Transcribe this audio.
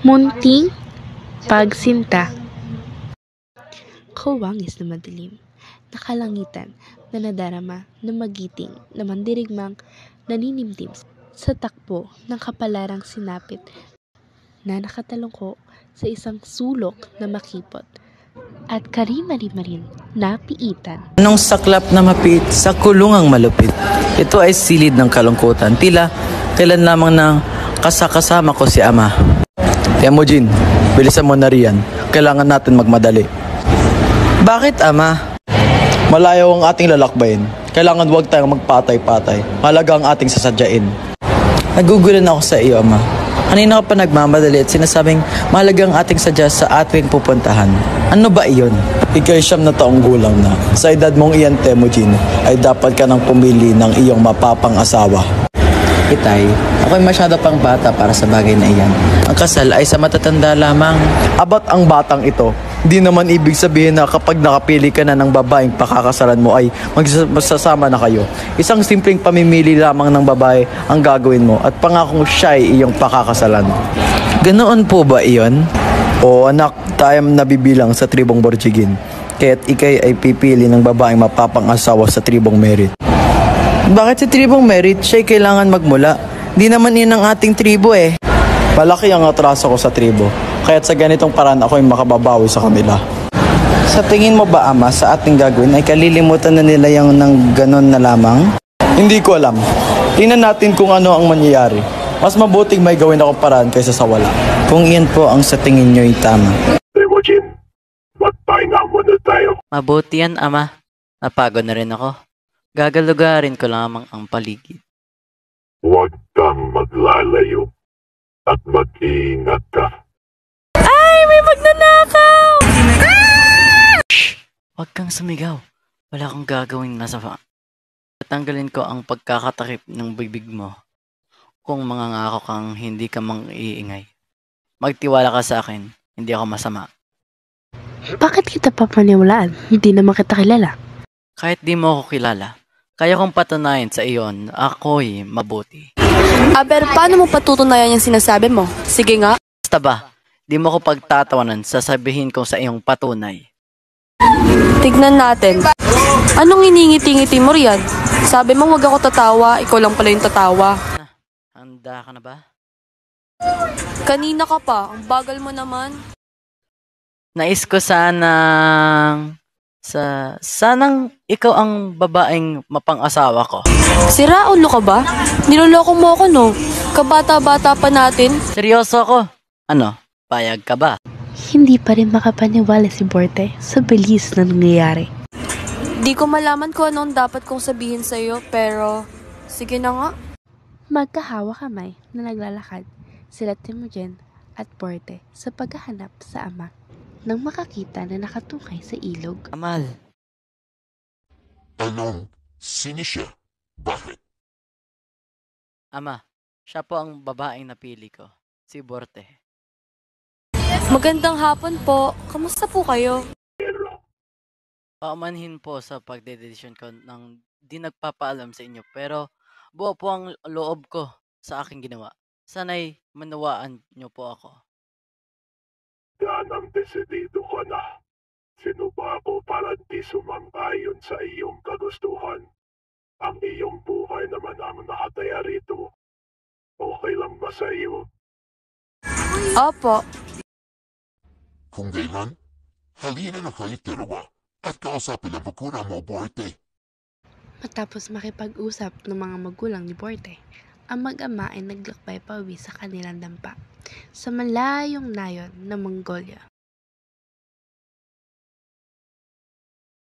Munting pagsinta. Kawangis na madilim, nakalangitan na nadarama na magiting na mandirigmang naninimtim sa takbo ng kapalarang sinapit na nakatalungko sa isang sulok na makipot at karima-rima rin na piitan. Anong saklap na mapit sa kulungang malupit? Ito ay silid ng kalungkutan. Tila kailan lamang nang kasakasama ko si Ama. Temujin, bilisan mo na riyan. Kailangan natin magmadali. Bakit, Ama? Malayo ang ating lalakbayin. Kailangan huwag tayong magpatay-patay. Mahalaga ang ating sasadyain. Nagugulan ako sa iyo, Ama. Kanina ka pa nagmamadali at sinasabing mahalaga ang ating sadya sa ating pupuntahan. Ano ba iyon? Ika'y 9 na taong gulang na. Sa edad mong iyan, Temujin, ay dapat ka nang pumili ng iyong mapapang-asawa. Itay, ako'y masyado pang bata para sa bagay na iyan. Ang kasal ay sa matatanda lamang. Abat ang batang ito. Di naman ibig sabihin na kapag nakapili ka na ng babaeng pakakasalan mo ay magsasama na kayo. Isang simpleng pamimili lamang ng babae ang gagawin mo at pangakong siya ay iyong pakakasalan. Ganoon po ba iyon? O anak, tayo nabibilang sa tribong Borjigin. Kaya't ikay ay pipili ng babaeng mapapang-asawa sa tribong Merit. Bakit sa tribong Merit siya'y kailangan magmula? Di naman yun ang ating tribo eh. Malaki ang atraso ko sa tribo. Kaya't sa ganitong paraan ako'y makababawi sa kanila. Sa tingin mo ba, Ama, sa ating gagawin ay kalilimutan na nila yung ng ganon na lamang? Hindi ko alam. Tingnan natin kung ano ang mangyayari. Mas mabuting may gawin akong paraan kaysa sa wala. Kung iyan po ang sa tingin nyo'y tama. Temujin, magpahinga muna tayo. Mabuti yan, Ama. Napagod na rin ako. Gagalugarin ko lamang ang paligid. Huwag kang maglalayo at mag-iingat ka. May magnanakaw! Shh! Huwag kang sumigaw. Wala akong gagawing masama. Tatanggalin ko ang pagkakatakip ng bibig mo. Kung mangangako kang hindi ka mang-iingay. Magtiwala ka sa akin. Hindi ako masama. Bakit kita papaniwalaan? Hindi naman kita kilala. Kahit di mo ako kilala, kaya kong patunayan sa iyon na ako'y mabuti. Aber, paano mo patutunayan yung sinasabi mo? Sige nga. Basta ba, di mo ko pagtatawanan, sasabihin ko sa iyong patunay. Tignan natin. Anong iningiti-ngiti mo riyan? Sabi mo huwag ako tatawa, ikaw lang pala yung tatawa. Handa ka na ba? Kanina ka pa, ang bagal mo naman. Nais ko sanang ikaw ang babaeng mapang-asawa ko. Sira ulo ka ba? Niloloko mo ako no? Kabata-bata pa natin. Seryoso ako. Ano, payag ka ba? Hindi pa rin makapaniwala si Borte sa bilis na nangyayari. Di ko malaman kung anong dapat kong sabihin sa'yo, pero sige na nga. Magkahawa kamay na naglalakad sila Temujin at Borte sa paghahanap sa ama nang makakita na nakatungkay sa ilog. Amal, Anong? Sino siya? Bakit? Ama, siya po ang babaeng napili ko. Si Borte. Magandang hapon po. Kamusta po kayo? Paumanhin po sa pagdedesisyon ko ng di nagpapaalam sa inyo. Pero buo po ang loob ko sa aking ginawa. Sana'y manawaan niyo po ako. Ganang desidido ka na. Sino ba ako para di sumang-ayon sa iyong kagustuhan? Ang iyong buhay naman ang nakataya rito. Okay lang ba sa iyo? Opo. Kung gayman, halina na kayo dalawa at kausapin ang pagkura mo, Borte. Matapos makipag-usap ng mga magulang ni Borte, ang mag-ama ay naglakbay pauwi sa kanilang dampa sa malayong nayon ng Mongolia.